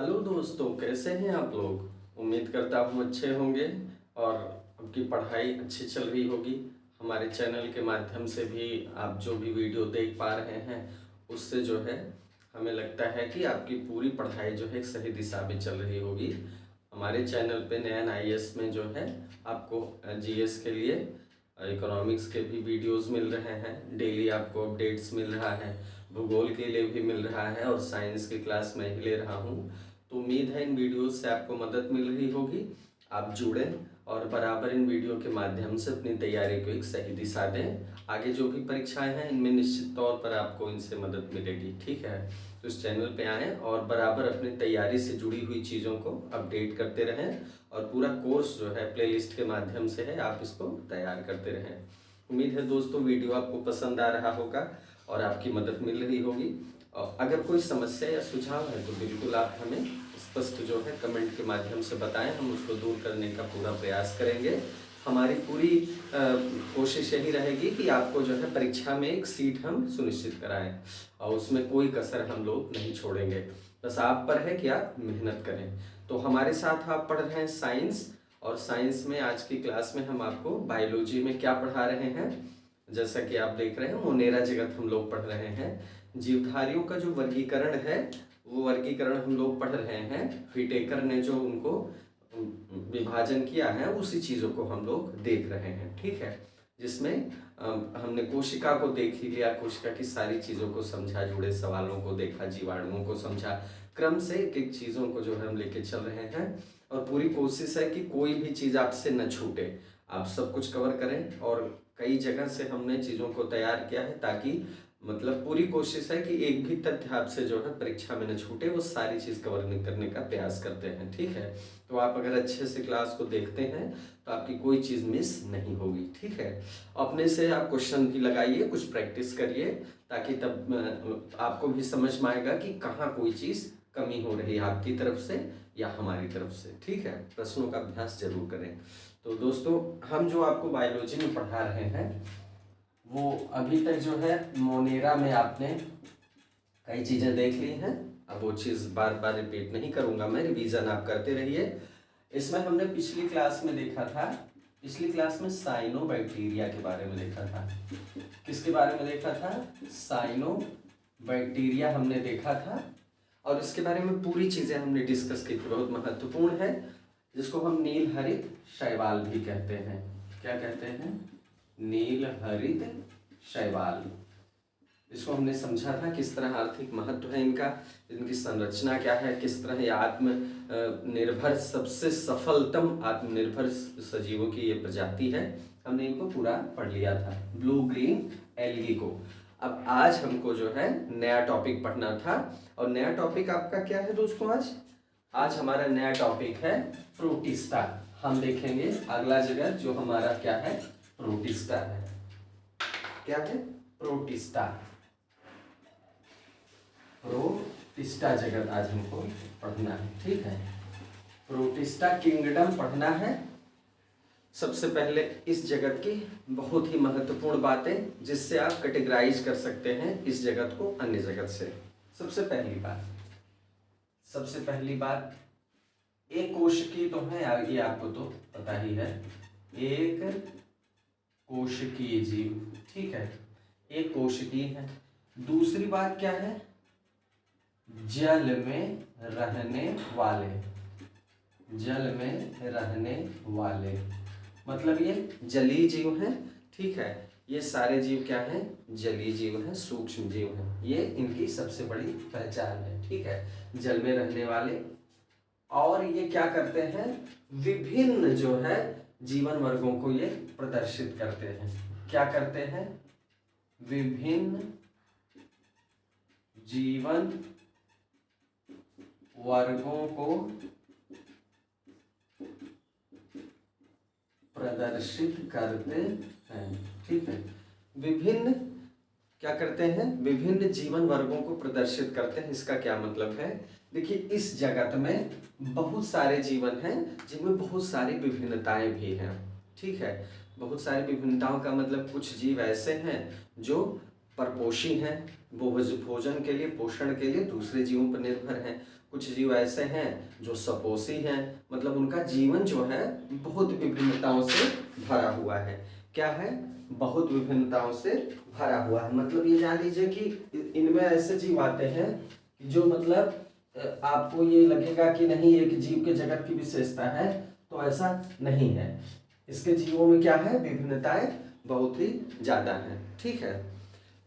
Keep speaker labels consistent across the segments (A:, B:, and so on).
A: Hello दोस्तों, कैसे हैं आप लोग। उम्मीद करता हूँ अच्छे होंगे और आपकी पढ़ाई अच्छी चल रही होगी। हमारे चैनल के माध्यम से भी आप जो भी वीडियो देख पा रहे हैं उससे जो है हमें लगता है कि आपकी पूरी पढ़ाई जो है एक सही दिशा में चल रही होगी। हमारे चैनल पे नैन आईएएस में जो है आपको जीएस के लिए इकोनॉमिक्स के भी वीडियोस मिल रहे हैं, डेली आपको अपडेट्स मिल रहा है, भूगोल के लिए भी मिल रहा है और साइंस की क्लास मैं ही ले रहा हूँ। तो उम्मीद है इन वीडियोस से आपको मदद मिल रही होगी। आप जुड़ें और बराबर इन वीडियो के माध्यम से अपनी तैयारी को एक सही दिशा दें। आगे जो भी परीक्षाएं हैं इनमें निश्चित तौर पर आपको इनसे मदद मिलेगी, ठीक है। तो इस चैनल पे आएँ और बराबर अपनी तैयारी से जुड़ी हुई चीज़ों को अपडेट करते रहें और पूरा कोर्स जो है प्लेलिस्ट के माध्यम से है, आप इसको तैयार करते रहें। उम्मीद है दोस्तों वीडियो आपको पसंद आ रहा होगा और आपकी मदद मिल रही होगी। और अगर कोई समस्या या सुझाव है तो बिल्कुल आप हमें स्पष्ट जो है कमेंट के माध्यम से बताएं, हम उसको दूर करने का पूरा प्रयास करेंगे। हमारी पूरी कोशिश यही रहेगी कि आपको जो है परीक्षा में एक सीट हम सुनिश्चित कराएं और उसमें कोई कसर हम लोग नहीं छोड़ेंगे। बस आप पर है कि आप मेहनत करें। तो हमारे साथ आप पढ़ रहे हैं साइंस, और साइंस में आज की क्लास में हम आपको बायोलॉजी में क्या पढ़ा रहे हैं। जैसा कि आप देख रहे हैं मोनेरा जगत हम लोग पढ़ रहे हैं। जीवधारियों का जो वर्गीकरण है वो वर्गीकरण हम लोग पढ़ रहे हैं। फिटेकर ने जो उनको विभाजन किया है उसी चीज़ों को हम लोग देख रहे हैं, ठीक है। जिसमें हमने कोशिका को देख ही लिया, कोशिका की सारी चीज़ों को समझा, जुड़े सवालों को देखा, जीवाणुओं को समझा। क्रम से एक एक चीज़ों को जो है हम लेके चल रहे हैं और पूरी कोशिश है कि कोई भी चीज़ आपसे न छूटे, आप सब कुछ कवर करें। और कई जगह से हमने चीज़ों को तैयार किया है ताकि मतलब पूरी कोशिश है कि एक भी तथ्य आपसे जो है परीक्षा में न छूटे, वो सारी चीज़ कवर करने का प्रयास करते हैं, ठीक है। तो आप अगर अच्छे से क्लास को देखते हैं तो आपकी कोई चीज़ मिस नहीं होगी, ठीक है। अपने से आप क्वेश्चन भी लगाइए, कुछ प्रैक्टिस करिए ताकि तब आपको भी समझ में आएगा कि कहाँ कोई चीज़ कमी हो रही है आपकी तरफ से या हमारी तरफ से, ठीक है। प्रश्नों का अभ्यास जरूर करें। तो दोस्तों हम जो आपको बायोलॉजी में पढ़ा रहे हैं वो अभी तक जो है मोनेरा में आपने कई चीज़ें देख ली हैं। अब वो चीज़ बार बार रिपीट नहीं करूँगा मैं, रिवीजन आप करते रहिए। इसमें हमने पिछली क्लास में देखा था, पिछली क्लास में साइनो बैक्टीरिया के बारे में देखा था। किसके बारे में देखा था? साइनो बैक्टीरिया हमने देखा था और इसके बारे में पूरी चीज़ें हमने डिस्कस की थी, बहुत महत्वपूर्ण है, जिसको हम नील हरित शैवाल भी कहते हैं। क्या कहते हैं? नील हरित शैवाल। इसको हमने समझा था किस तरह आर्थिक महत्व है इनका, इनकी संरचना क्या है, किस तरह ये आत्म निर्भर सबसे सफलतम आत्मनिर्भर सजीवों की ये प्रजाति है। हमने इनको पूरा पढ़ लिया था, ब्लू ग्रीन एल्गी को। अब आज हमको जो है नया टॉपिक पढ़ना था और नया टॉपिक आपका क्या है दोस्तों? आज हमारा नया टॉपिक है प्रोटिस्टा। हम देखेंगे अगला जगह जो हमारा क्या है, प्रोटिस्टा है। क्या है? प्रोटिस्टा। प्रोटिस्टा जगत आज हमको पढ़ना है, ठीक है। प्रोटिस्टा किंगडम पढ़ना है। सबसे पहले इस जगत की बहुत ही महत्वपूर्ण बातें जिससे आप कैटेगराइज कर सकते हैं इस जगत को अन्य जगत से। सबसे पहली बात एक कोशिकीय तो है, ये आपको तो पता ही है, एक कोशिकीय जीव, ठीक है, एक कोशिकीय है। दूसरी बात क्या है? जल में रहने वाले, जल में रहने वाले मतलब ये जलीय जीव हैं, ठीक है। ये सारे जीव क्या हैं? जलीय जीव हैं, सूक्ष्म जीव हैं। ये इनकी सबसे बड़ी पहचान है, ठीक है, जल में रहने वाले। और ये क्या करते हैं? विभिन्न जो है जीवन वर्गों को ये प्रदर्शित करते हैं। क्या करते हैं? विभिन्न जीवन वर्गों को प्रदर्शित करते हैं, ठीक है। विभिन्न क्या करते हैं? विभिन्न जीवन वर्गों को प्रदर्शित करते हैं। इसका क्या मतलब है? देखिए इस जगत में बहुत सारे जीवन हैं जिनमें बहुत सारी विभिन्नताएं भी हैं, ठीक है। बहुत सारी विभिन्नताओं का मतलब कुछ जीव ऐसे हैं जो परपोषी हैं, वो भोजन के लिए, पोषण के लिए दूसरे जीवों पर निर्भर हैं। कुछ कुछ जीव ऐसे हैं जो सपोषी हैं, मतलब उनका जीवन जो है बहुत विभिन्नताओं से भरा हुआ है। क्या है? बहुत विभिन्नताओं से भरा हुआ है। मतलब ये जान लीजिए कि इनमें ऐसे जीव आते हैं जो मतलब आपको ये लगेगा कि नहीं एक जीव के जगत की विशेषता है, तो ऐसा नहीं है। इसके जीवों में क्या है? विभिन्नताएं बहुत ही ज़्यादा हैं। ठीक है,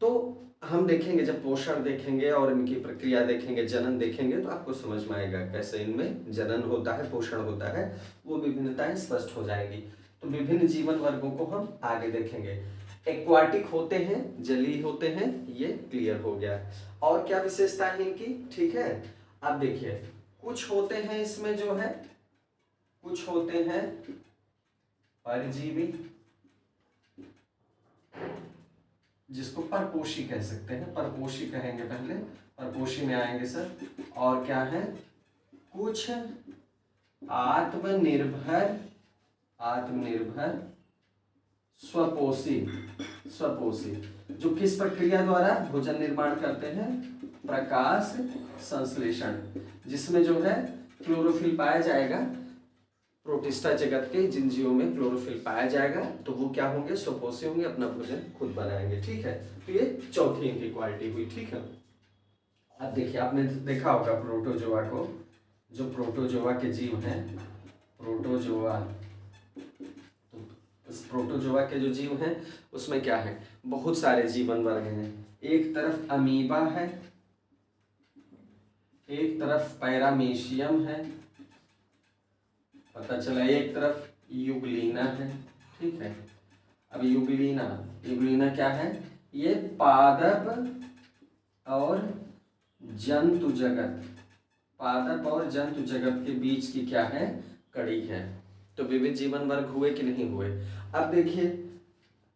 A: तो हम देखेंगे, जब पोषण देखेंगे और इनकी प्रक्रिया देखेंगे, जनन देखेंगे, तो आपको समझ में आएगा कैसे इनमें जनन होता है, पोषण होता है, वो विभिन्नताएं स्पष्ट हो जाएगी। तो विभिन्न जीवन वर्गों को हम आगे देखेंगे। एक्वाटिक होते हैं, जलीय होते हैं, ये क्लियर हो गया। और क्या विशेषता है इनकी? ठीक है, अब देखिए, कुछ होते हैं इसमें जो है, कुछ होते हैं परजीवी, जिसको परपोषी कह सकते हैं, परपोषी कहेंगे पहले, परपोषी में आएंगे सर। और क्या है? कुछ आत्मनिर्भर, आत्मनिर्भर स्वपोषी, स्वपोषी, जो किस प्रक्रिया द्वारा भोजन निर्माण करते हैं? प्रकाश संश्लेषण, जिसमें जो है क्लोरोफिल पाया जाएगा। प्रोटिस्टा जगत के जिन जीवों में क्लोरोफिल पाया जाएगा तो वो क्या होंगे? स्वपोषी होंगे, अपना भोजन खुद बनाएंगे। ठीक है, तो ये चौथी इनकी क्वालिटी हुई। ठीक है, अब देखिए, आपने देखा होगा प्रोटोजोआ को, जो प्रोटोजोआ के जीव हैं, प्रोटोजोआ, तो इस प्रोटोजोआ के जो जीव हैं उसमें क्या है? बहुत सारे जीवन वर्ग हैं। एक तरफ अमीबा है, एक तरफ पैरामीशियम है, पता चला, एक तरफ यूग्लिना है। ठीक है, अब यूग्लिना, यूग्लिना क्या है? ये पादप और जंतु जगत, पादप और जंतु जगत के बीच की क्या है? कड़ी है। तो विविध जीवन वर्ग हुए कि नहीं हुए? अब देखिए,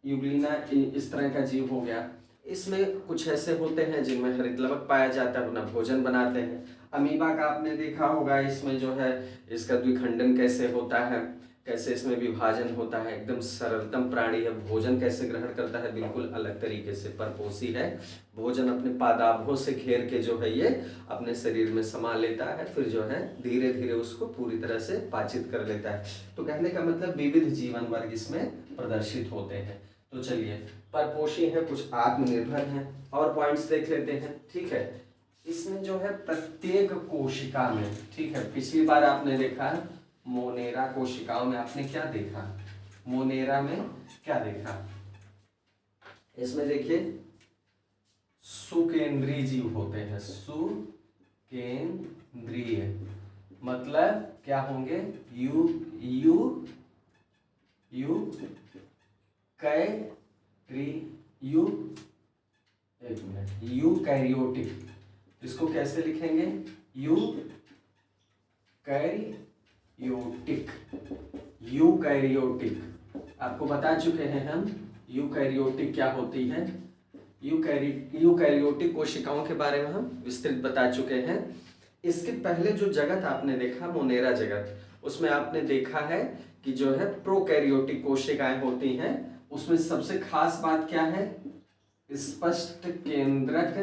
A: यूग्लिना इस तरह का जीव हो गया। इसमें कुछ ऐसे होते हैं जिनमें हरितलवक पाया जाता है, अपना भोजन बनाते हैं। अमीबा का आपने देखा होगा, इसमें जो है इसका द्विखंडन कैसे होता है, कैसे इसमें विभाजन होता है, एकदम सरलतम प्राणी है। भोजन कैसे ग्रहण करता है? बिल्कुल अलग तरीके से, परपोषी है। भोजन अपने पादाभों से घेर के जो है ये अपने शरीर में समा लेता है, फिर जो है धीरे धीरे उसको पूरी तरह से पाचित कर लेता है। तो कहने का मतलब विविध जीवन वर्ग इसमें प्रदर्शित होते हैं। तो चलिए, परपोषी है, कुछ आत्मनिर्भर हैं, और पॉइंट्स देख लेते हैं। ठीक है, इसमें जो है प्रत्येक कोशिका में, ठीक है, पिछली बार आपने देखा मोनेरा कोशिकाओं में, आपने क्या देखा? मोनेरा में क्या देखा? इसमें देखिए सुकेंद्रीय जीव होते हैं, सुकेंद्रीय मतलब क्या होंगे? यू यू यू एक मिनट, यूकैरियोटिक, इसको कैसे लिखेंगे? यूकैरियोटिक, यूकैरियोटिक, आपको बता चुके हैं हम यूकैरियोटिक क्या होती है। यूकैरियोटिक कोशिकाओं के बारे में हम विस्तृत बता चुके हैं। इसके पहले जो जगत आपने देखा मोनेरा जगत, उसमें आपने देखा है कि जो है प्रोकैरियोटिक कोशिकाएं होती हैं। उसमें सबसे खास बात क्या है? स्पष्ट केंद्रक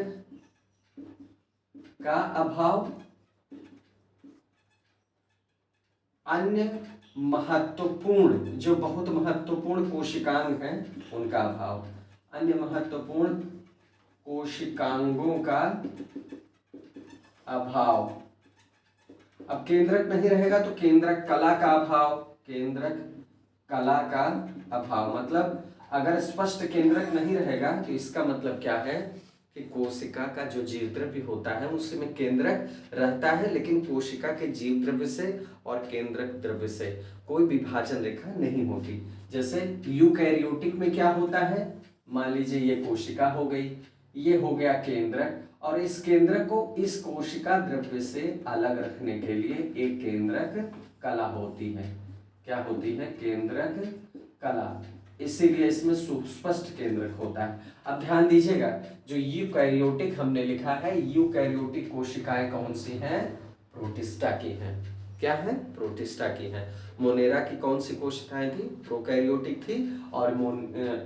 A: का अभाव, अन्य महत्वपूर्ण, जो बहुत महत्वपूर्ण कोशिकांग हैं उनका अभाव, अन्य महत्वपूर्ण कोशिकांगों का अभाव। अब केंद्रक नहीं रहेगा तो केंद्रक कला का अभाव, केंद्रक कला का अभाव, मतलब अगर स्पष्ट केंद्रक नहीं रहेगा तो इसका मतलब क्या है कि कोशिका का जो जीव द्रव्य होता है उसमें केंद्रक रहता है, लेकिन कोशिका के जीव द्रव्य से और केंद्रक द्रव्य से कोई विभाजन रेखा नहीं होती। जैसे यूकैरियोटिक में क्या होता है? मान लीजिए ये कोशिका हो गई, ये हो गया केंद्रक, और इस केंद्रक को इस कोशिका द्रव्य से अलग रखने के लिए एक केंद्रक कला होती है। क्या होती है? केंद्रक कला, इसीलिए इसमें सुस्पष्ट केंद्रक होता है। अब ध्यान दीजिएगा, जो यूकैरियोटिक हमने लिखा है, यूकैरियोटिक कोशिकाएं कौन सी हैं? प्रोटिस्टा की हैं। क्या है? प्रोटिस्टा की हैं। मोनेरा की कौन सी कोशिकाएं थी? प्रोकैरियोटिक थी। और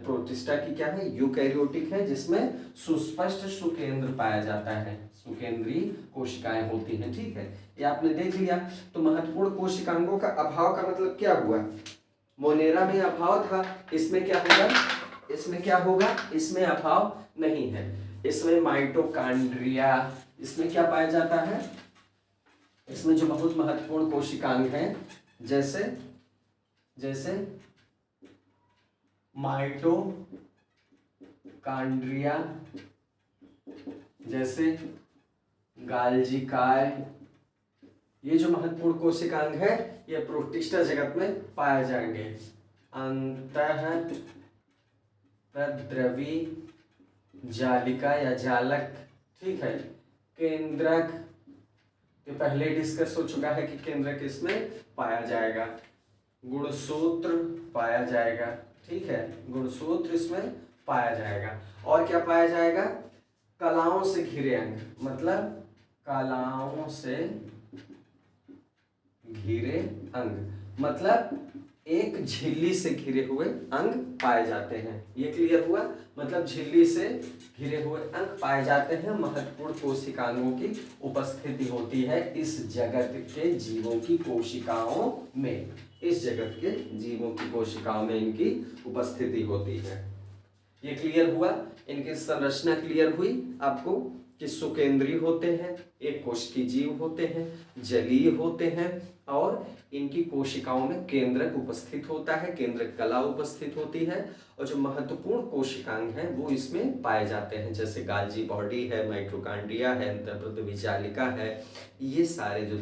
A: प्रोटिस्टा की क्या है? यूकैरियोटिक है, जिसमें सुस्पष्ट सुकेंद्र पाया जाता है, सुकेंद्रीय कोशिकाएं होती हैं। ठीक है, ये आपने देख लिया। तो महत्वपूर्ण कोशिकांगों का अभाव का मतलब क्या हुआ? मोनेरा में अभाव था, इसमें क्या होगा? इसमें क्या होगा? इसमें अभाव नहीं है। इसमें माइटोकॉन्ड्रिया, इसमें क्या पाया जाता है? इसमें जो बहुत महत्वपूर्ण कोशिकांग हैं, जैसे जैसे माइटोकॉन्ड्रिया, जैसे गाल्जी काय, ये जो महत्वपूर्ण कोशिकांग है ये प्रोटिस्टा जगत में पाए जाएंगे। अंतःप्रद्रवी जालिका या जालक, ठीक है। केंद्रक तो पहले डिस्कस हो चुका है कि केंद्रक इसमें पाया जाएगा। गुणसूत्र पाया जाएगा, ठीक है, गुणसूत्र इसमें पाया जाएगा। और क्या पाया जाएगा? कलाओं से घिरे अंग, मतलब कलाओं से घिरे अंग, मतलब एक झिल्ली से घिरे हुए अंग पाए जाते हैं। ये क्लियर हुआ? मतलब झिल्ली से घिरे हुए अंग पाए जाते हैं। महत्वपूर्ण कोशिकांगों की उपस्थिति होती है इस जगत के जीवों की कोशिकाओं में। इस जगत के जीवों की कोशिकाओं में इनकी उपस्थिति होती है। ये क्लियर हुआ? इनकी संरचना क्लियर हुई आपको कि सुकेंद्रीय होते हैं, एक कोशिकीय जीव होते हैं, जलीय होते हैं, और इनकी कोशिकाओं में केंद्रक उपस्थित होता है, केंद्रक कला उपस्थित होती है। और जो महत्वपूर्ण कोशिकांग हैं वो इसमें पाए जाते हैं, जैसे गाल्जी बॉडी है, माइटोकॉन्ड्रिया है, अंतःप्रद्रवी जालिका है, ये सारे जो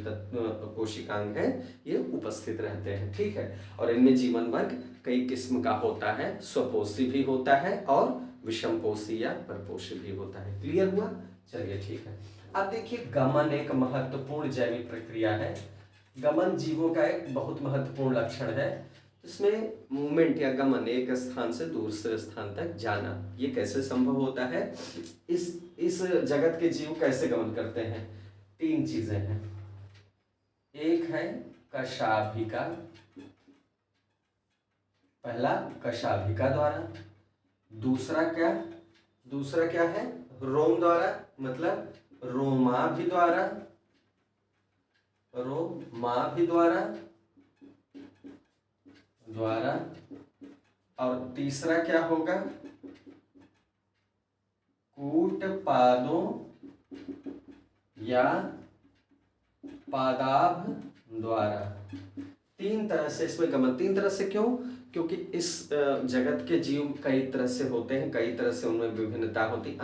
A: कोशिकांग हैं ये उपस्थित रहते हैं। ठीक है, और इनमें जीवन वर्ग कई किस्म का होता है, स्वपोषी भी होता है और विषमपोषी या परपोषी भी होता है। क्लियर हुआ? चलिए ठीक है। अब देखिए, गमन एक महत्वपूर्ण जैविक प्रक्रिया है। गमन जीवों का एक बहुत महत्वपूर्ण लक्षण है। इसमें मूवमेंट या गमन, एक स्थान से दूसरे स्थान तक जाना, ये कैसे संभव होता है? इस जगत के जीव कैसे गमन करते हैं? 3 चीजें हैं। एक है कशाभिका, पहला कशाभिका द्वारा। दूसरा क्या है? रोम द्वारा, मतलब रोमाभि द्वारा, और तीसरा क्या होगा? कूटपादों या पादाभ द्वारा। 3 तरह से इसमें गमन। 3 तरह से क्यों? क्योंकि इस जगत के जीव कई तरह से होते हैं, कई तरह से उनमें विभिन्नता होती है,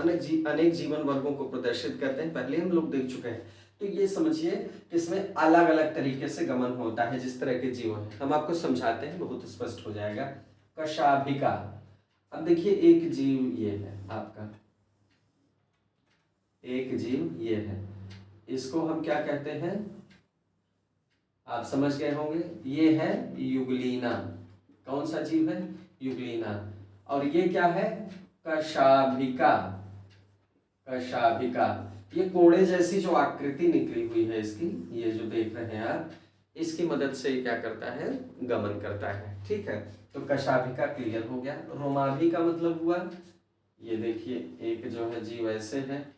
A: अनेक जीवन वर्गों को प्रदर्शित करते हैं, पहले हम लोग देख चुके हैं। तो ये समझिए कि इसमें अलग अलग तरीके से गमन होता है। जिस तरह के जीव हैं हम आपको समझाते हैं, बहुत स्पष्ट हो जाएगा। कशाभिका, अब देखिए एक जीव ये है आपका, एक जीव ये है, इसको हम क्या कहते हैं? आप समझ गए होंगे, ये है युगलीना। कौन सा जीव है? युगलीना। और ये क्या है? कशाभिका। ये कोड़े जैसी जो आकृति निकली हुई है इसकी, ये जो देख रहे हैं आप, इसकी मदद से क्या करता है? गमन करता है। ठीक है, तो कशाभिका क्लियर हो गया। रोमाभि का मतलब हुआ, ये देखिए एक जो है जीव ऐसे है,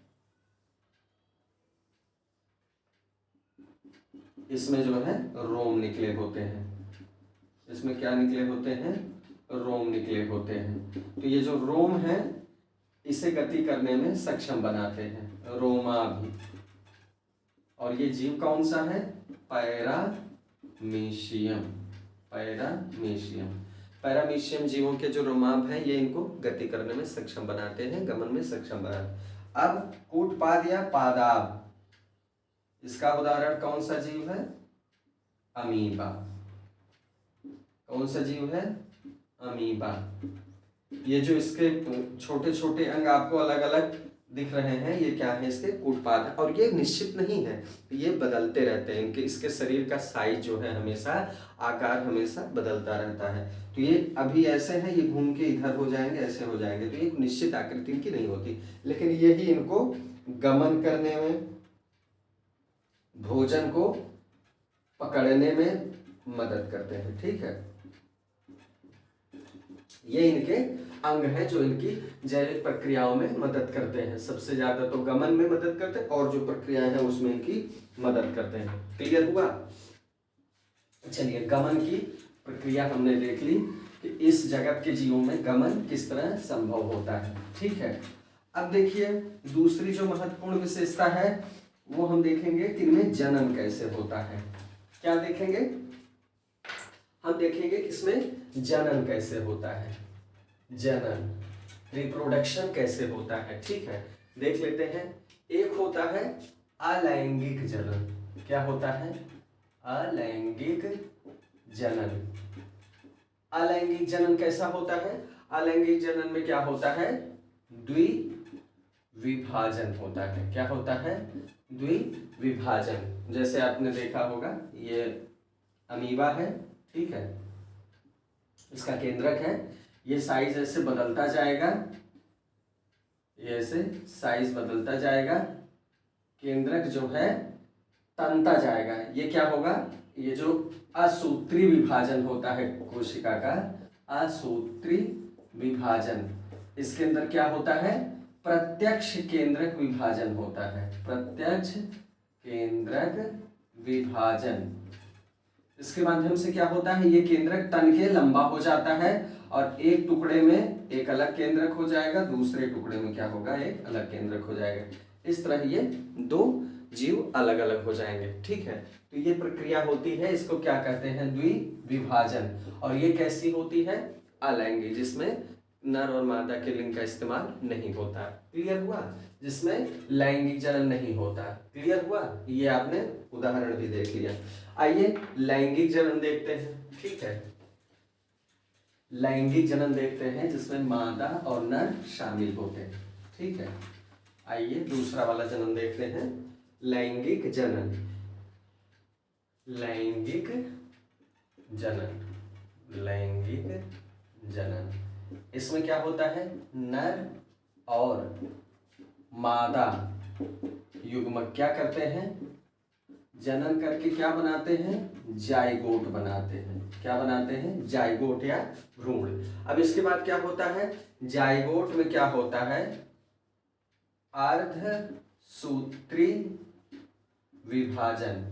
A: इसमें जो है रोम निकले होते हैं। इसमें क्या निकले होते हैं? रोम निकले होते हैं। तो ये जो रोम है इसे गति करने में सक्षम बनाते हैं, रोमाभि। और ये जीव कौन सा है? पैरामीशियम जीवों के जो रोमाभ हैं ये इनको गति करने में सक्षम बनाते हैं, गमन में सक्षम बनाते। अब कूटपाद या पादाभ, इसका उदाहरण कौन सा जीव है? अमीबा। कौन सा जीव है? अमीबा। ये जो इसके छोटे छोटे अंग आपको अलग अलग दिख रहे हैं, ये क्या है? इसके कूटपाद। और ये निश्चित नहीं है, ये बदलते रहते हैं। इसके शरीर का साइज जो है हमेशा, आकार हमेशा बदलता रहता है। तो ये अभी ऐसे हैं, ये घूम के इधर हो जाएंगे, ऐसे हो जाएंगे। तो ये निश्चित आकृति इनकी नहीं होती, लेकिन यही इनको गमन करने में, भोजन को पकड़ने में मदद करते हैं। ठीक है, ये इनके अंग हैं जो इनकी जैविक प्रक्रियाओं में मदद करते हैं। सबसे ज्यादा तो गमन में मदद करते हैं और जो प्रक्रियाएं हैं उसमें इनकी मदद करते हैं। क्लियर हुआ? चलिए, गमन की प्रक्रिया हमने देख ली कि इस जगत के जीवों में गमन किस तरह संभव होता है। ठीक है, अब देखिए दूसरी जो महत्वपूर्ण विशेषता है वो हम देखेंगे कि इनमें जनन कैसे होता है। क्या देखेंगे? हम देखेंगे कि इसमें जनन कैसे होता है, जनन रिप्रोडक्शन कैसे होता है। ठीक है, देख लेते हैं। एक होता है अलैंगिक जनन। क्या होता है? अलैंगिक जनन। अलैंगिक जनन कैसा होता है? अलैंगिक जनन में क्या होता है? द्विविभाजन होता है। क्या होता है? द्विविभाजन। जैसे आपने देखा होगा ये अमीबा है, ठीक है, इसका केंद्रक है, ये साइज ऐसे बदलता जाएगा, ये ऐसे साइज बदलता जाएगा, केंद्रक जो है तनता जाएगा। ये क्या होगा? ये जो असूत्री विभाजन होता है कोशिका का, असूत्री विभाजन, इसके अंदर क्या होता है? प्रत्यक्ष केंद्रक विभाजन होता है। प्रत्यक्ष केंद्रक विभाजन, इसके माध्यम से क्या होता है? ये केंद्रक तन के लंबा हो जाता है और एक टुकड़े में एक अलग केंद्रक हो जाएगा, दूसरे टुकड़े में क्या होगा? एक अलग केंद्रक हो जाएगा। इस तरह ये दो जीव अलग अलग हो जाएंगे। ठीक है, तो ये प्रक्रिया होती है, इसको क्या कहते हैं? द्विविभाजन। और ये कैसी होती है? अलैंगिक, जिसमें नर और मादा के लिंग का इस्तेमाल नहीं होता। क्लियर हुआ? जिसमें लैंगिक जनन नहीं होता। क्लियर हुआ? ये आपने उदाहरण भी देख लिया। आइए लैंगिक जनन देखते हैं। ठीक है, लैंगिक जनन देखते हैं जिसमें मादा और नर शामिल होते हैं। ठीक है, आइए दूसरा वाला जनन देखते हैं, लैंगिक जनन। लैंगिक जनन, लैंगिक जनन, इसमें क्या होता है? नर और मादा युग्मक क्या करते हैं? जनन करके क्या बनाते हैं? जाइगोट बनाते हैं। क्या बनाते हैं? जाइगोट या भ्रूण। अब इसके बाद क्या होता है? जाइगोट में क्या होता है? अर्धसूत्री विभाजन।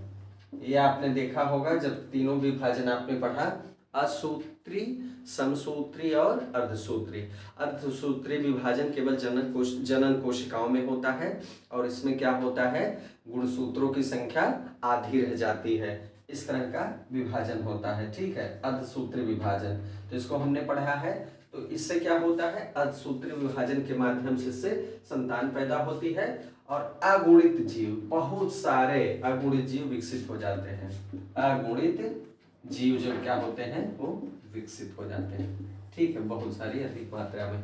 A: ये आपने देखा होगा जब तीनों विभाजन आपने पढ़ा, असूत्री, समसूत्री और अर्धसूत्री। अर्धसूत्री विभाजन केवल जनन कोशिकाओं में होता है और इसमें क्या होता है? गुणसूत्रों की संख्या आधी रह जाती है। इस तरह का विभाजन होता है। ठीक है, अर्धसूत्री विभाजन, तो इसको हमने पढ़ा है। तो इससे क्या होता है? अर्धसूत्री विभाजन के माध्यम से संतान पैदा होती है और अगुणित जीव, बहुत सारे अगुणित जीव विकसित हो जाते हैं। अगुणित जीव जो क्या होते हैं? वो विकसित हो जाते हैं। ठीक है, बहुत सारी अधिक मात्रा में।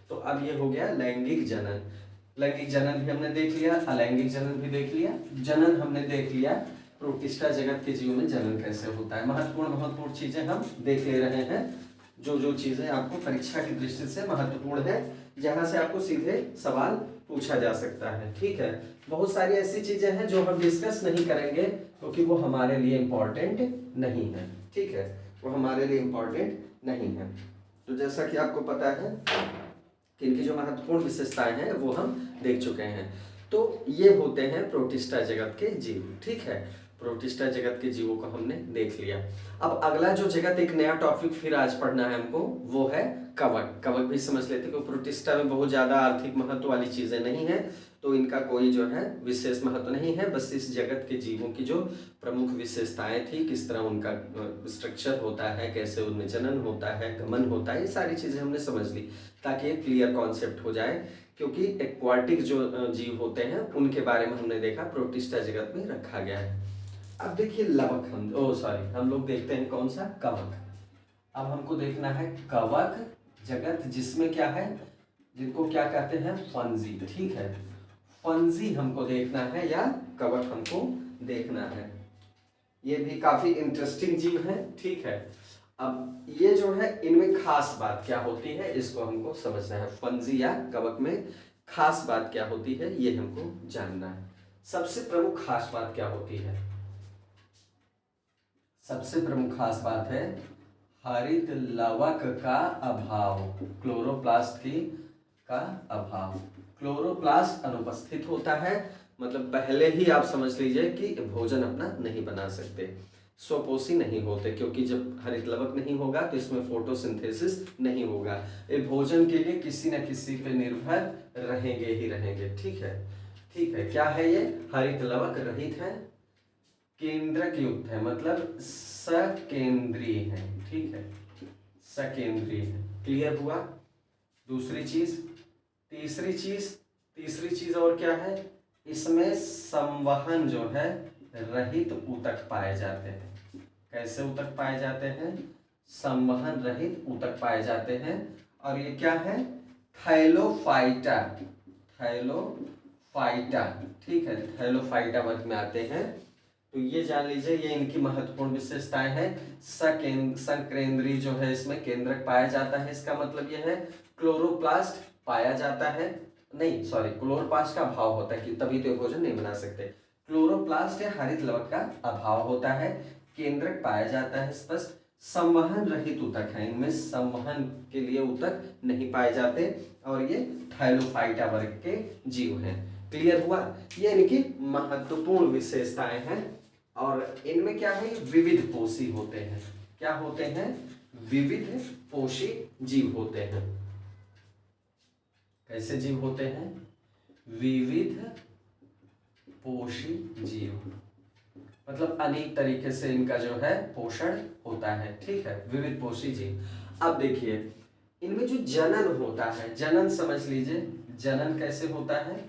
A: तो अब ये हो गया लैंगिक जनन। लैंगिक जनन भी हमने देख लिया, अलैंगिक जनन भी देख लिया। जनन हमने देख लिया, प्रोटिस्टा जगत के जीव में जनन कैसे होता है। महत्वपूर्ण चीजें हम देख ले रहे हैं, जो चीजें आपको परीक्षा की दृष्टि से महत्वपूर्ण है, जहां से आपको सीधे सवाल पूछा जा सकता है। ठीक है, बहुत सारी ऐसी चीजें हैं जो हम डिस्कस नहीं करेंगे क्योंकि वो हमारे लिए इम्पोर्टेंट नहीं है। ठीक है, वो हमारे लिए इम्पोर्टेंट नहीं है। तो जैसा कि आपको पता है कि इनकी जो महत्वपूर्ण विशेषताएं हैं वो हम देख चुके हैं। तो ये होते हैं प्रोटिस्टा जगत के जीव। ठीक है, प्रोटिस्टा जगत के जीवों को हमने देख लिया। अब अगला जो जगत, एक नया टॉपिक फिर आज पढ़ना है हमको, वो है कवक। कवक भी समझ लेते हैं, क्योंकि प्रोटिस्टा में बहुत ज़्यादा आर्थिक महत्व वाली चीज़ें नहीं है, तो इनका कोई जो है विशेष महत्व नहीं है। बस इस जगत के जीवों की जो प्रमुख विशेषताएं थी, किस तरह उनका स्ट्रक्चर होता है, कैसे उनमें जनन होता है, गमन होता है, ये सारी चीज़ें हमने समझ ली ताकि एक क्लियर कॉन्सेप्ट हो जाए। क्योंकि एक्वाटिक जो जीव होते हैं उनके बारे में हमने देखा प्रोटिस्टा जगत में रखा गया है। अब देखिए लवक, हम लोग देखते हैं कौन सा? कवक। अब हमको देखना है कवक जगत, जिसमें क्या है, जिनको क्या कहते हैं? फंजी। ठीक है, फंजी हमको देखना है या कवक हमको देखना है। ये भी काफी इंटरेस्टिंग जीव है। ठीक है, अब ये जो है इनमें खास बात क्या होती है इसको हमको समझना है। फंजी या कवक में खास बात क्या होती है ये हमको जानना है। सबसे प्रमुख खास बात क्या होती है? सबसे प्रमुख खास बात है हरित लवक का अभाव, क्लोरोप्लास्ट की का अभाव, क्लोरोप्लास्ट अनुपस्थित होता है, मतलब पहले ही आप समझ लीजिए कि भोजन अपना नहीं बना सकते, स्वपोषी नहीं होते, क्योंकि जब हरित लवक नहीं होगा तो इसमें फोटोसिंथेसिस नहीं होगा, ये भोजन के लिए किसी न किसी पे निर्भर रहेंगे ही रहेंगे। ठीक है, ठीक है। क्या है ये? हरित लवक रहित है, केंद्रक युक्त है, मतलब सकेंद्रीय है। ठीक है, सकेंद्रीय है। क्लियर हुआ? दूसरी चीज, तीसरी चीज और क्या है? इसमें संवहन जो है रहित ऊतक पाए जाते हैं। कैसे ऊतक पाए जाते हैं? संवहन रहित ऊतक पाए जाते हैं। और ये क्या है? Thallophyta, Thallophyta. ठीक है, थैलोफाइटा वर्ग में आते हैं। तो ये जान लीजिए, ये इनकी महत्वपूर्ण विशेषताएं हैं। सकेंद्रीय जो है इसमें केंद्रक पाया जाता है, इसका मतलब यह है क्लोरोप्लास्ट पाया जाता है, नहीं सॉरी, क्लोरोप्लास्ट का अभाव होता है कि तभी तो भोजन नहीं बना सकते। क्लोरोप्लास्ट या हरित लवक का अभाव होता है, केंद्रक पाया जाता है स्पष्ट, संवहन रहित ऊतक है, इनमें संवहन के लिए ऊतक नहीं पाए जाते, और ये थैलोफाइटा वर्ग के जीव हैं। क्लियर हुआ? ये इनकी महत्वपूर्ण विशेषताएं हैं। और इनमें क्या है? विविध पोषी होते हैं। क्या होते हैं? विविध पोषी जीव होते हैं। कैसे जीव होते हैं? विविध पोषी जीव, मतलब अनेक तरीके से इनका जो है पोषण होता है। ठीक है, विविध पोषी जीव। अब देखिए, इनमें जो जनन होता है, जनन समझ लीजिए, जनन कैसे होता है?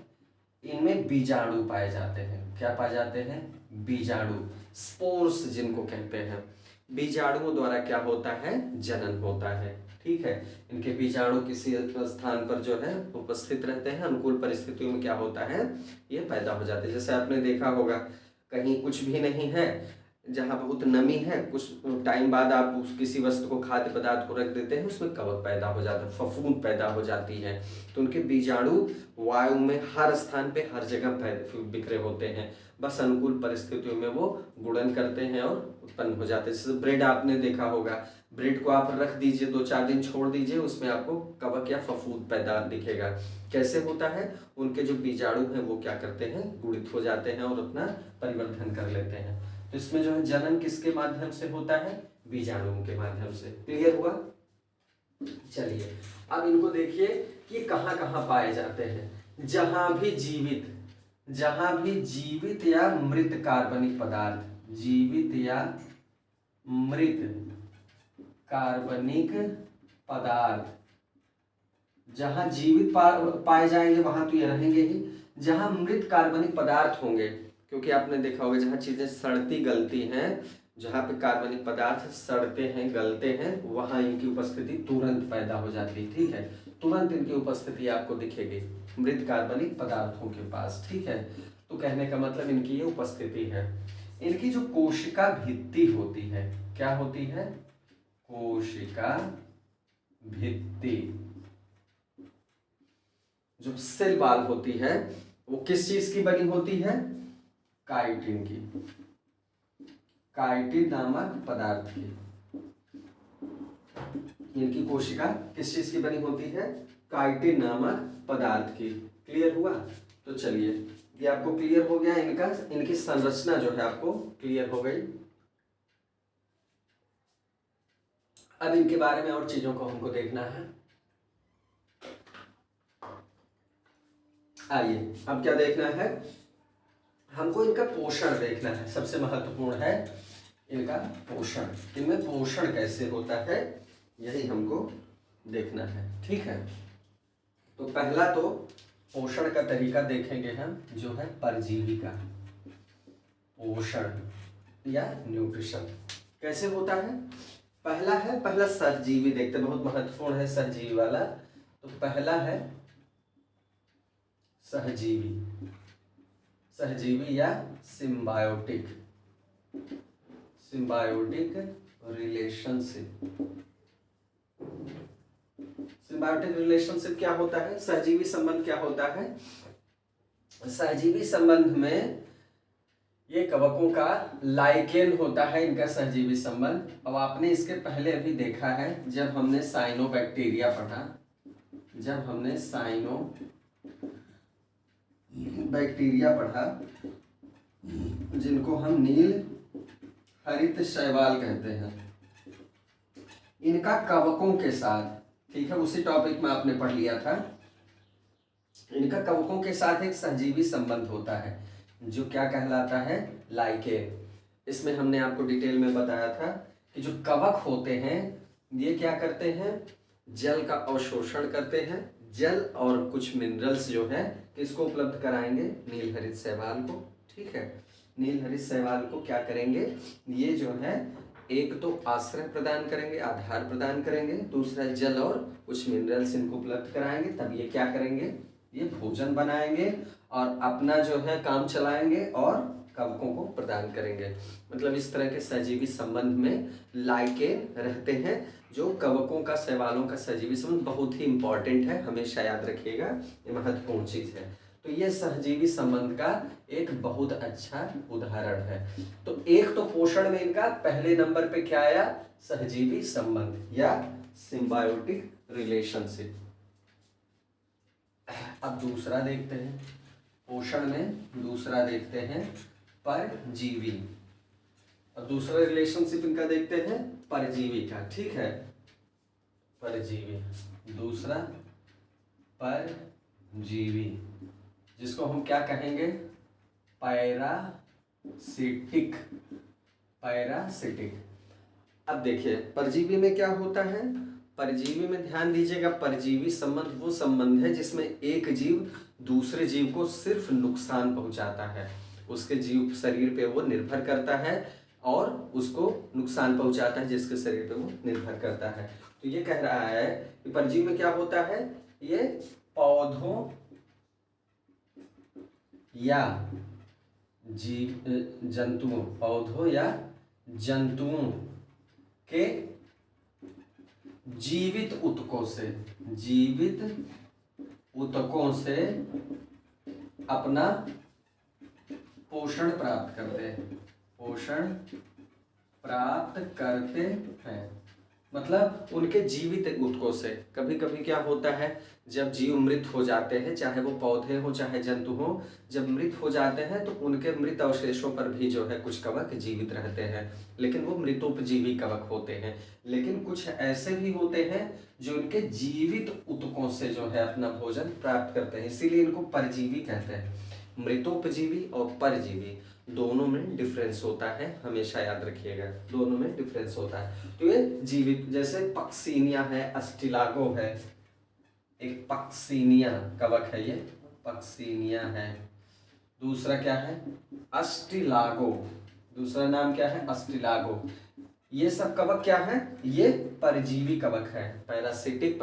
A: इनमें बीजाणु पाए जाते हैं। क्या पाए जाते हैं? बीजाणु, स्पोर्स जिनको कहते हैं। बीजाणुओं द्वारा क्या होता है? जनन होता है। ठीक है, इनके बीजाणु किसी स्थान पर जो है उपस्थित रहते हैं, अनुकूल परिस्थितियों में क्या होता है? ये पैदा हो जाते हैं। जैसे आपने देखा होगा, कहीं कुछ भी नहीं है, जहाँ बहुत नमी है, कुछ टाइम बाद आप उस किसी वस्तु को, खाद्य पदार्थ को रख देते हैं, उसमें कवक पैदा हो जाता है, फफूंद पैदा हो जाती है। तो उनके बीजाणु वायु में हर स्थान पे, हर जगह बिखरे होते हैं, बस अनुकूल परिस्थितियों में वो गुणन करते हैं और उत्पन्न हो जाते हैं। जैसे ब्रेड आपने देखा होगा, ब्रेड को आप रख दीजिए, 2-4 दिन छोड़ दीजिए, उसमें आपको कवक या फफूंद पैदा दिखेगा। कैसे होता है? उनके जो बीजाणु हैं वो क्या करते हैं? गुणित हो जाते हैं और अपना परिवर्धन कर लेते हैं। तो इसमें जो है जनन किसके माध्यम से होता है? बीजाणुओं के माध्यम से। क्लियर हुआ? चलिए, अब इनको देखिए कि कहाँ कहाँ पाए जाते हैं। जहां भी जीवित या मृत कार्बनिक पदार्थ, जीवित या मृत कार्बनिक पदार्थ, जहां जीवित पाए जाएंगे वहां तो ये रहेंगे ही। जहां मृत कार्बनिक पदार्थ होंगे, क्योंकि आपने देखा होगा जहां चीजें सड़ती गलती हैं, जहां पे कार्बनिक पदार्थ सड़ते हैं, गलते हैं, वहां इनकी उपस्थिति तुरंत पैदा हो जाती है। ठीक है, तुरंत इनकी उपस्थिति आपको दिखेगी मृत कार्बनिक पदार्थों के पास। ठीक है, तो कहने का मतलब इनकी ये उपस्थिति है। इनकी जो कोशिका भित्ति होती है, क्या होती है? कोशिका भित्ति, जो सेल वॉल होती है, वो किस चीज की बनी होती है? काइटिन की, काइटिन नामक पदार्थ की। इनकी कोशिका किस चीज की बनी होती है? काइटिन नामक पदार्थ की। क्लियर हुआ? तो चलिए, ये आपको क्लियर हो गया, इनकी संरचना जो है आपको क्लियर हो गई। अब इनके बारे में और चीजों को हमको देखना है। आइए, अब क्या देखना है? हमको इनका पोषण देखना है। सबसे महत्वपूर्ण है इनका पोषण। इनमें पोषण कैसे होता है, यही हमको देखना है। ठीक है, तो पहला तो पोषण का तरीका देखेंगे हम, जो है परजीवी का पोषण या न्यूट्रिशन। कैसे होता है? पहला सहजीवी देखते, बहुत महत्वपूर्ण है सहजीवी वाला। तो पहला है सहजीवी या सिम्बायोटिक रिलेशनशिप। सिम्बायोटिक रिलेशनशिप क्या होता है? सहजीवी संबंध क्या होता है? सहजीवी संबंध में ये कवकों का लाइकेन होता है इनका सहजीवी संबंध। अब आपने इसके पहले अभी देखा है जब हमने साइनोबैक्टीरिया पढ़ा, जब हमने साइनोबैक्टीरिया पढ़ा जिनको हम नील हरित शैवाल कहते हैं, इनका कवकों के साथ, ठीक है, उसी टॉपिक में आपने पढ़ लिया था, इनका कवकों के साथ एक सहजीवी संबंध होता है जो क्या कहलाता है, लाइकेन। इसमें हमने आपको डिटेल में बताया था कि जो कवक होते हैं ये क्या करते हैं, जल का अवशोषण करते हैं। जल और कुछ मिनरल्स जो है किसको उपलब्ध कराएंगे, नील हरित शैवाल को, ठीक है। नील हरित शैवाल को क्या करेंगे, ये जो है एक तो आश्रय प्रदान करेंगे, आधार प्रदान करेंगे, दूसरा जल और कुछ मिनरल्स इनको उपलब्ध कराएंगे। तब ये क्या करेंगे, ये भोजन बनाएंगे और अपना जो है काम चलाएंगे और कवकों को प्रदान करेंगे। मतलब इस तरह के सहजीवी संबंध में लाइकेन रहते हैं। जो कवकों का, शैवालों का सहजीवी संबंध बहुत ही इंपॉर्टेंट है, हमेशा याद रखिएगा, ये महत्वपूर्ण चीज है। तो ये सहजीवी संबंध का एक बहुत अच्छा उदाहरण है। तो एक तो पोषण में इनका पहले नंबर पे क्या आया, सहजीवी संबंध या सिम्बायोटिक रिलेशनशिप। अब दूसरा देखते हैं, पोषण में दूसरा देखते हैं परजीवी। अब दूसरा रिलेशनशिप इनका देखते हैं परजीवी का, ठीक है, परजीवी। दूसरा परजीवी जिसको हम क्या कहेंगे, पैरासिटिक, पैरासिटिक। अब देखिए परजीवी में क्या होता है, परजीवी में ध्यान दीजिएगा, परजीवी संबंध वो संबंध है जिसमें एक जीव दूसरे जीव को सिर्फ नुकसान पहुंचाता है, उसके जीव शरीर पे वो निर्भर करता है और उसको नुकसान पहुंचाता है जिसके शरीर पे वो निर्भर करता है। तो ये कह रहा है कि परजीवी में क्या होता है, ये पौधों या जंतुओं, पौधों या जंतुओं के जीवित ऊतकों से, जीवित ऊतकों से अपना पोषण प्राप्त करते हैं, पोषण प्राप्त करते हैं। मतलब उनके जीवित ऊतकों से। कभी कभी क्या होता है, जब जीव मृत हो जाते हैं, चाहे वो पौधे हो चाहे जंतु हो, जब मृत हो जाते हैं तो उनके मृत अवशेषों पर भी जो है कुछ कवक जीवित रहते हैं, लेकिन वो मृतोपजीवी कवक होते हैं। लेकिन कुछ ऐसे भी होते हैं जो उनके जीवित ऊतकों से जो है अपना भोजन प्राप्त करते हैं, इसीलिए इनको परजीवी कहते हैं। मृतोपजीवी और परजीवी दोनों में डिफरेंस होता है, हमेशा याद रखिएगा, दोनों में डिफरेंस होता है। तो ये जीवित, जैसे पक्सीनिया है, अस्टिलागो है, एक पक्सीनिया कवक है, ये पक्सीनिया है। दूसरा क्या है, अस्टिलागो, दूसरा नाम क्या है, अस्टिलागो। ये सब कवक क्या है, ये परजीवी कवक है, पैरासिटिक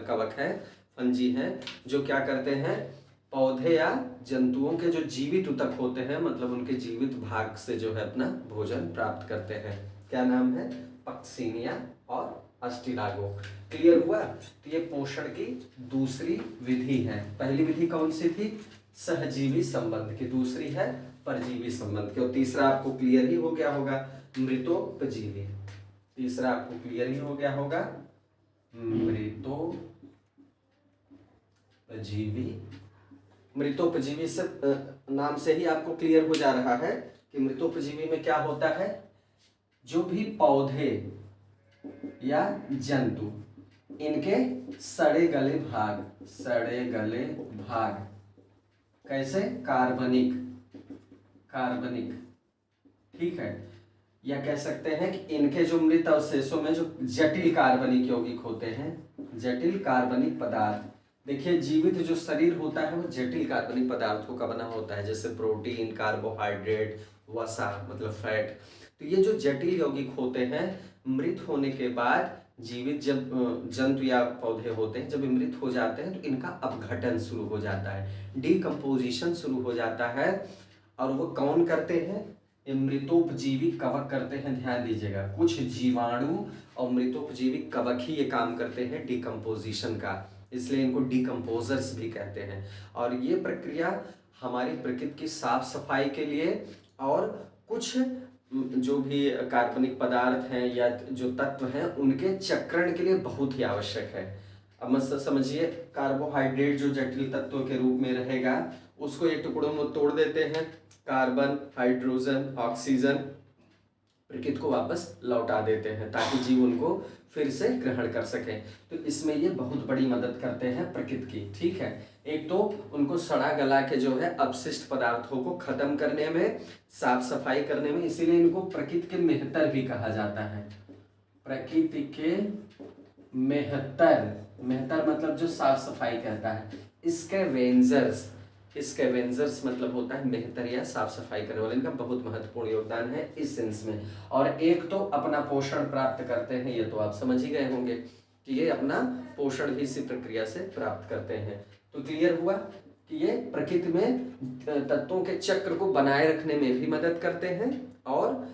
A: कवक है, फंजी है, जो क्या करते हैं, पौधे या जंतुओं के जो जीवित ऊतक होते हैं, मतलब उनके जीवित भाग से जो है अपना भोजन प्राप्त करते हैं। क्या नाम है, पक्सीनिया और अस्टिलागो। क्लियर हुआ। तो ये पोषण की दूसरी विधि है। पहली विधि कौन सी थी, सहजीवी संबंध की, दूसरी है परजीवी संबंध की, और तीसरा आपको क्लियर ही हो गया होगा, मृतोपजीवी। तीसरा आपको क्लियर ही हो गया होगा, मृतोपजीवी। मृतोपजीवी से नाम से ही आपको क्लियर हो जा रहा है कि मृतोपजीवी में क्या होता है, जो भी पौधे या जंतु, इनके सड़े गले भाग, सड़े गले भाग कैसे, कार्बनिक, कार्बनिक, ठीक है, या कह सकते हैं कि इनके जो मृत अवशेषों में जो जटिल कार्बनिक यौगिक होते हैं, जटिल कार्बनिक पदार्थ। देखिए जीवित जो शरीर होता है वो जटिल कार्बनिक पदार्थों का बना होता है, जैसे प्रोटीन, कार्बोहाइड्रेट, वसा मतलब फैट। तो ये जो जटिल यौगिक होते हैं, मृत होने के बाद जीवित जब जंतु या पौधे होते हैं, जब मृत हो जाते हैं तो इनका अपघटन शुरू हो जाता है, डीकम्पोजिशन शुरू हो जाता है। और वो कौन करते हैं, ये मृतोपजीवी कवक करते हैं। ध्यान दीजिएगा, कुछ जीवाणु और मृतोपजीवी कवक ही ये काम करते हैं डिकम्पोजिशन का, इसलिए इनको डिकम्पोजर्स भी कहते हैं। और ये प्रक्रिया हमारी प्रकृति की साफ सफाई के लिए और कुछ जो भी कार्बनिक पदार्थ हैं या जो तत्व हैं उनके चक्रण के लिए बहुत ही आवश्यक है। अब मत समझिए, कार्बोहाइड्रेट जो जटिल तत्वों के रूप में रहेगा उसको एक टुकड़ों में तोड़ देते हैं, कार्बन, हाइड्रोजन, ऑक्सीजन प्रकृति को वापस लौटा देते हैं ताकि जीव उनको फिर से ग्रहण कर सकें। तो इसमें ये बहुत बड़ी मदद करते हैं प्रकृति की, ठीक है। एक तो उनको सड़ा गला के जो है अपशिष्ट पदार्थों को खत्म करने में, साफ सफाई करने में, इसीलिए इनको प्रकृति के मेहतर भी कहा जाता है। प्रकृति के मेहतर, मेहतर मतलब जो साफ सफाई करता है। स्कैवेंजर्स, स्कैवेंजर्स मतलब होता है मेहतर या साफ सफाई करने वाले। इनका बहुत महत्वपूर्ण योगदान है इस सेंस में। और एक तो अपना पोषण प्राप्त करते हैं, ये तो आप समझ ही गए होंगे कि ये अपना पोषण भी इसी प्रक्रिया से प्राप्त करते हैं। तो क्लियर हुआ कि ये प्रकृति में तत्वों के चक्र को बनाए रखने में भी मदद करते हैं और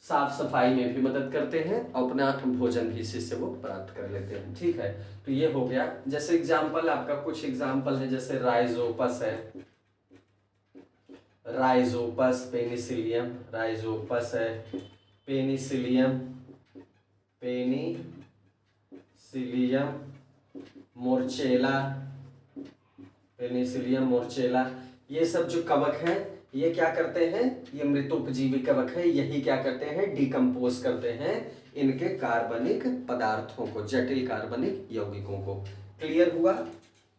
A: साफ सफाई में भी मदद करते हैं, अपना भोजन भी इसी से वो प्राप्त कर लेते हैं, ठीक है। तो ये हो गया। जैसे एग्जाम्पल, आपका कुछ एग्जाम्पल है, जैसे राइजोपस है, राइजोपस, पेनिसिलियम, राइजोपस है, Penicillium, Penicillium Morchella, Penicillium Morchella, ये सब जो कवक हैं ये क्या करते हैं, ये मृतोपजीवी कवक है। यही क्या करते हैं, डिकम्पोज करते हैं इनके कार्बनिक पदार्थों को, जटिल कार्बनिक यौगिकों को। क्लियर हुआ।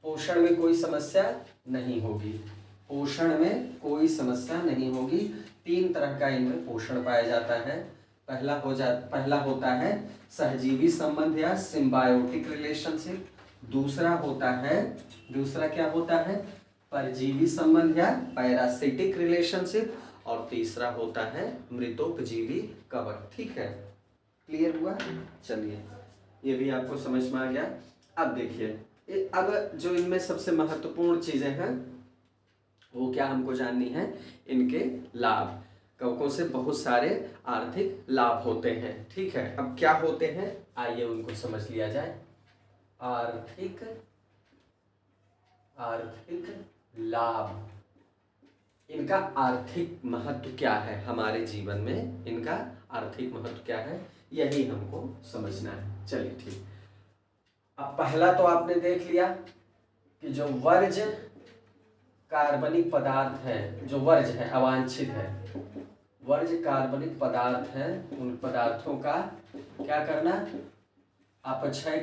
A: पोषण में कोई समस्या नहीं होगी, पोषण में कोई समस्या नहीं होगी। 3 तरह का इनमें पोषण पाया जाता है। पहला होता है सहजीवी संबंध या सिम्बायोटिक रिलेशनशिप। दूसरा क्या होता है, परजीवी संबंध या पैरासिटिक रिलेशनशिप। और तीसरा होता है मृतोपजीवी कवक, ठीक है। क्लियर हुआ। चलिए, ये भी आपको समझ में आ गया। अब देखिए, अब जो इनमें सबसे महत्वपूर्ण चीजें हैं वो क्या हमको जाननी है, इनके लाभ। कवकों से बहुत सारे आर्थिक लाभ होते हैं, ठीक है। अब क्या होते हैं, आइए उनको समझ लिया जाए। आर्थिक लाभ, इनका आर्थिक महत्व क्या है हमारे जीवन में, इनका आर्थिक महत्व क्या है, यही हमको समझना है। चलिए ठीक। अब पहला तो आपने देख लिया कि जो वर्ज्य कार्बनिक पदार्थ है, जो वर्ज्य है, अवांछित है, वर्ज्य कार्बनिक पदार्थ है, उन पदार्थों का क्या करना, अपक्षय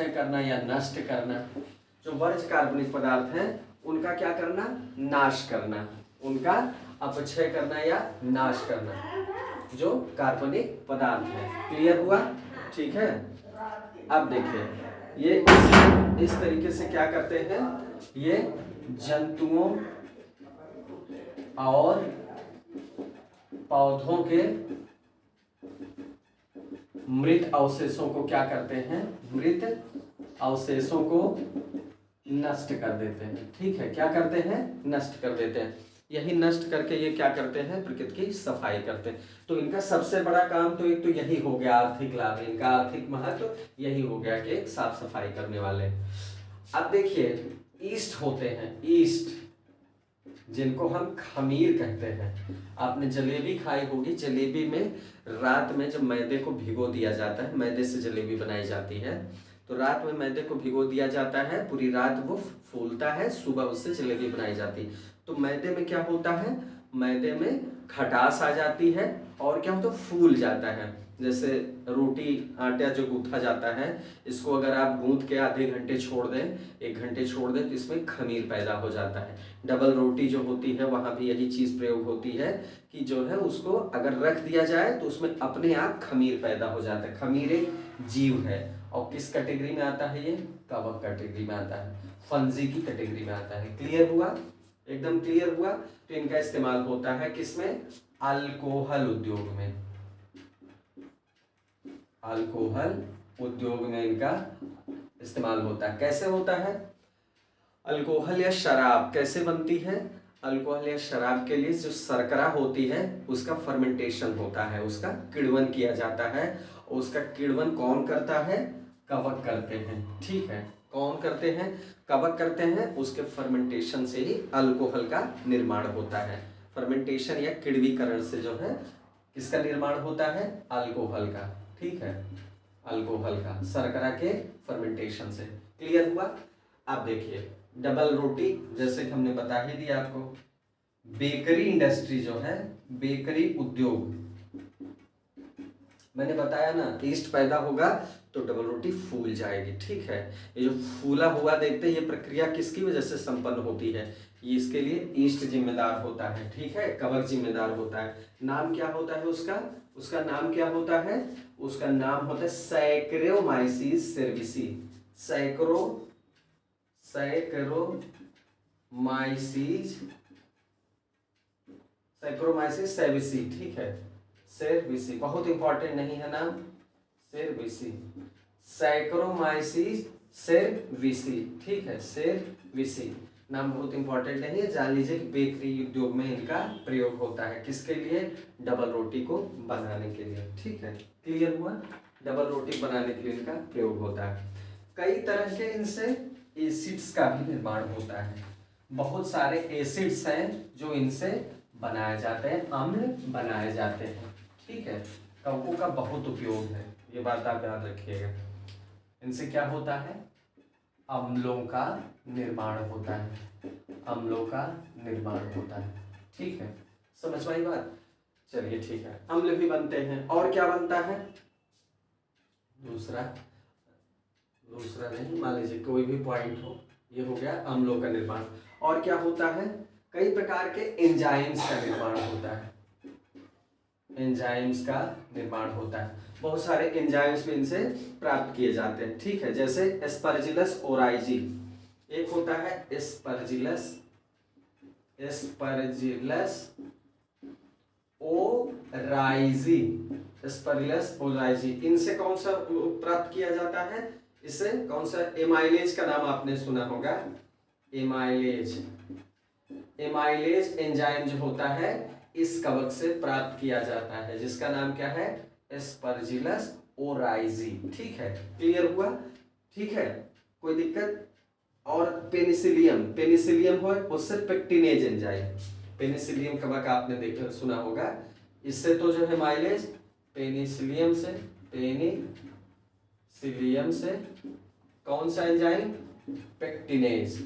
A: करना या नष्ट करना। जो वर्ज्य कार्बनिक पदार्थ हैं उनका क्या करना, नाश करना, उनका अपक्षय करना या नाश करना, जो कार्बनिक पदार्थ है। क्लियर हुआ, ठीक है। अब देखिए, ये इस तरीके से क्या करते हैं, ये जंतुओं और पौधों के मृत अवशेषों को क्या करते हैं, मृत अवशेषों को नष्ट कर देते हैं, ठीक है। क्या करते हैं, नष्ट कर देते हैं। यही नष्ट करके ये क्या करते हैं, प्रकृति की सफाई करते हैं। तो इनका सबसे बड़ा काम तो एक तो यही हो गया, आर्थिक लाभ। इनका आर्थिक महत्व यही हो गया कि साफ सफाई करने वाले। अब देखिए, ईस्ट होते हैं, ईस्ट जिनको हम खमीर कहते हैं। आपने जलेबी खाई होगी, जलेबी में रात में जब मैदे को भिगो दिया जाता है, मैदे से जलेबी बनाई जाती है, तो रात में मैदे को भिगो दिया जाता है, पूरी रात वो फूलता है, सुबह उससे जलेबी बनाई जाती है। तो मैदे में क्या होता है, मैदे में खटास आ जाती है और क्या होता है, फूल जाता है। जैसे रोटी आटा जो गूंथा जाता है, इसको अगर आप गूंथ के आधे घंटे छोड़ दें, 1 घंटे छोड़ दें, तो इसमें खमीर पैदा हो जाता है। डबल रोटी जो होती है वहाँ भी यही चीज़ प्रयोग होती है कि जो है उसको अगर रख दिया जाए तो उसमें अपने आप खमीर पैदा हो जाता है। खमीर एक जीव है और किस कैटेगरी में आता है, ये कवक कैटेगरी में आता है, फंजी की कैटेगरी में आता है। क्लियर हुआ, एकदम क्लियर हुआ। तो इनका इस्तेमाल होता है किसमें, अल्कोहल उद्योग में, अल्कोहल उद्योग में इनका इस्तेमाल होता है। कैसे होता है, अल्कोहल या शराब कैसे बनती है, अल्कोहल या शराब के लिए जो शर्करा होती है उसका फर्मेंटेशन होता है, उसका किण्वन किया जाता है। और उसका किण्वन कौन करता है, कवक करते हैं, ठीक है। कौन करते हैं, कवक करते हैं। उसके फर्मेंटेशन से ही अल्कोहल का निर्माण होता है। फर्मेंटेशन या किण्वीकरण से जो है किसका निर्माण होता है, अल्कोहल का, ठीक है, अल्कोहल का, शर्करा के फर्मेंटेशन से। क्लियर हुआ। आप देखिए डबल रोटी जैसे कि हमने बता ही दिया आपको, बेकरी इंडस्ट्री जो है, बेकरी उद्योग, मैंने बताया ना, ईस्ट पैदा होगा तो डबल रोटी फूल जाएगी, ठीक है। ये जो फूला हुआ देखते हैं, ये प्रक्रिया किसकी वजह से संपन्न होती है, ये इसके लिए ईस्ट जिम्मेदार होता है, ठीक है, कवक जिम्मेदार होता है। नाम क्या होता है उसका, उसका नाम क्या होता है, उसका नाम होता है सैकरोमाइसिस सेर्विसी, सैकरोमाइसिस सेर्विसी, ठीक है, सेर्विसी, बहुत इंपॉर्टेंट नहीं है नाम, सेर्विसी, सैकरोमाइसिस सेर्विसी, ठीक है, सेर्विसी नाम बहुत इंपॉर्टेंट नहीं है, जान लीजिए कि बेकरी उद्योग में इनका प्रयोग होता है, किसके लिए, डबल रोटी को बनाने के लिए, ठीक है। क्लियर हुआ, डबल रोटी बनाने के लिए इनका प्रयोग होता है। कई तरह के इनसे एसिड्स का भी निर्माण होता है, बहुत सारे एसिड्स हैं जो इनसे बनाए जाते हैं, अम्ल बनाए जाते हैं, ठीक है। कवकों का बहुत उपयोग है, ये बात आप याद रखिएगा। इनसे क्या होता है, अम्लों का निर्माण होता है, अम्लों का निर्माण होता है, ठीक है, समझ में आई बात। चलिए ठीक है, अम्ल भी बनते हैं, और क्या बनता है, दूसरा नहीं, मान लीजिए कोई भी पॉइंट हो, ये हो गया अम्लों का निर्माण। और क्या होता है, कई प्रकार के एंजाइम्स का निर्माण होता है, एंजाइम्स का निर्माण होता है, बहुत सारे एंजाइम्स भी इनसे प्राप्त किए जाते हैं, ठीक है। जैसे एस्परजिलस ओराइजी, एक होता है एस्परजिलस ओराइजी, एस्परजिलस ओराइजी, इनसे कौन सा प्राप्त किया जाता है, इससे कौन सा, एमाइलेज का नाम आपने सुना होगा, एमाइलेज एंजाइम जो होता है इस कवक से प्राप्त किया जाता है, जिसका नाम क्या है, एस्परजिलस ओराइजी, ठीक है। क्लियर हुआ, ठीक है, कोई दिक्कत। और पेनिसिलियम हो, उससे पेक्टिनेज एंजाइम, पेनिसिलियम कवक आपने देखा सुना होगा, इससे तो जो है माइलेज, पेनिसिलियम से कौन सा एंजाइम, पेक्टिनेज,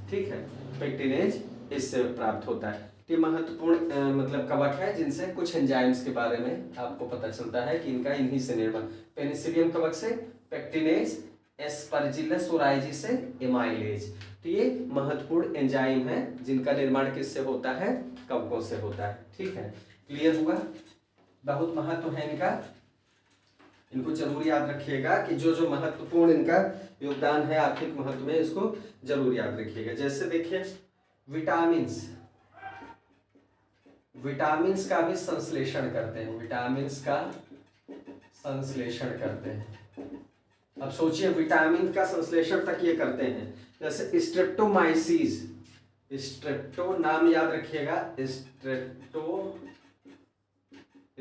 A: ठीक है, पेक्टिनेज इससे प्राप्त होता है। ये महत्वपूर्ण मतलब कवक है जिनसे कुछ एंजाइम्स के बारे में आपको पता चलता है कि इनका इन्हीं से निर्माण, पेनिसिलियम कवक से पेक्टिनेज, एस्परजिलस ओराइजी से एमाइलेज, तो ये महत्वपूर्ण एंजाइम है जिनका निर्माण किससे होता है, कवकों से होता है, ठीक है। क्लियर हुआ, बहुत महत्व है इनका, इनको जरूर याद रखिएगा कि जो महत्वपूर्ण इनका योगदान है आर्थिक महत्व में, इसको जरूर याद रखिएगा। जैसे देखिए विटामिन्स का भी संश्लेषण करते हैं, विटामिन्स का संश्लेषण करते हैं। अब सोचिए विटामिन का संश्लेषण तक ये करते हैं, जैसे स्ट्रेप्टोमाइसिस, स्ट्रेप्टो नाम याद रखिएगा,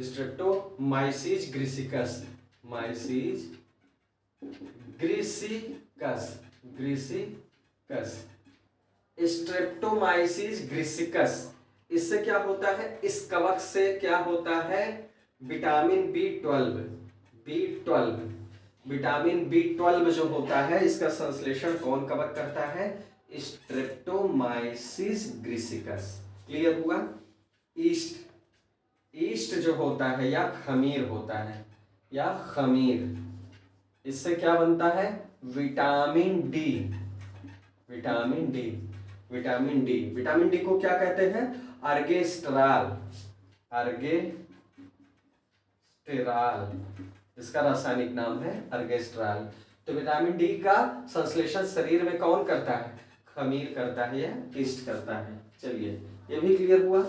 A: स्ट्रेप्टोमाइसिस ग्रिसिकस, स्ट्रेप्टोमाइसिस ग्रिसिकस, इससे क्या होता है, इस कवक से क्या होता है, विटामिन B12 जो होता है इसका संश्लेषण कौन कवक करता है, स्ट्रेप्टोमाइसिस ग्रिसिकस। क्लियर हुआ। ईस्ट जो होता है या खमीर होता है, इससे क्या बनता है, विटामिन डी को क्या कहते हैं, अर्गेस्ट्राल, इसका रासायनिक नाम है अर्गेस्ट्राल। तो विटामिन डी का संश्लेषण शरीर में कौन करता है, खमीर करता है या ईस्ट करता है। चलिए ये भी क्लियर हुआ।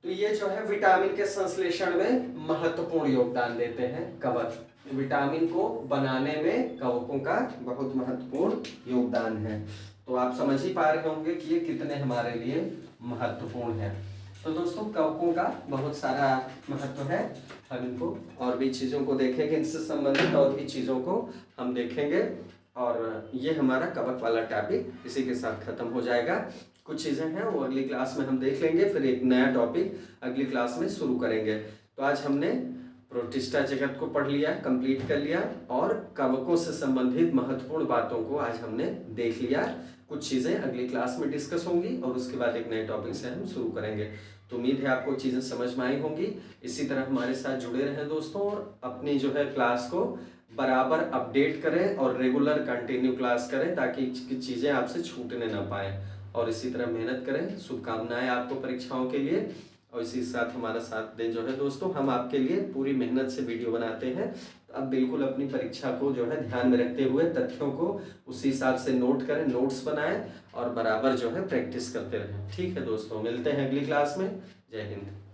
A: तो ये जो है विटामिन के संश्लेषण में महत्वपूर्ण योगदान देते हैं कवक, विटामिन को बनाने में कवकों का बहुत महत्वपूर्ण योगदान है। तो आप समझ ही पा रहे होंगे कि ये कितने हमारे लिए महत्वपूर्ण है। तो दोस्तों कवकों का बहुत सारा महत्व है, हम इनको और भी चीज़ों को देखेंगे, इनसे संबंधित और भी चीज़ों को हम देखेंगे, और ये हमारा कवक वाला टॉपिक इसी के साथ खत्म हो जाएगा। कुछ चीज़ें हैं वो अगली क्लास में हम देख लेंगे, फिर एक नया टॉपिक अगली क्लास में शुरू करेंगे। तो आज हमने प्रोटिस्टा जगत को पढ़ लिया, कंप्लीट कर लिया, और कवकों से संबंधित महत्वपूर्ण बातों को आज हमने देख लिया। कुछ चीज़ें अगली क्लास में डिस्कस होंगी और उसके बाद एक नए टॉपिक से हम शुरू करेंगे। तो उम्मीद है आपको चीज़ें समझ में आई होंगी। इसी तरह हमारे साथ जुड़े रहें दोस्तों, और अपनी जो है क्लास को बराबर अपडेट करें और रेगुलर कंटिन्यू क्लास करें ताकि चीज़ें आपसे छूटने ना पाए। और इसी तरह मेहनत करें। शुभकामनाएं आपको परीक्षाओं के लिए, और इसी साथ हमारा साथ दें जो है दोस्तों। हम आपके लिए पूरी मेहनत से वीडियो बनाते हैं, तो अब बिल्कुल अपनी परीक्षा को जो है ध्यान में रखते हुए तथ्यों को उसी हिसाब से नोट करें, नोट्स बनाएं और बराबर जो है प्रैक्टिस करते रहें। ठीक है दोस्तों, मिलते हैं अगली क्लास में। जय हिंद।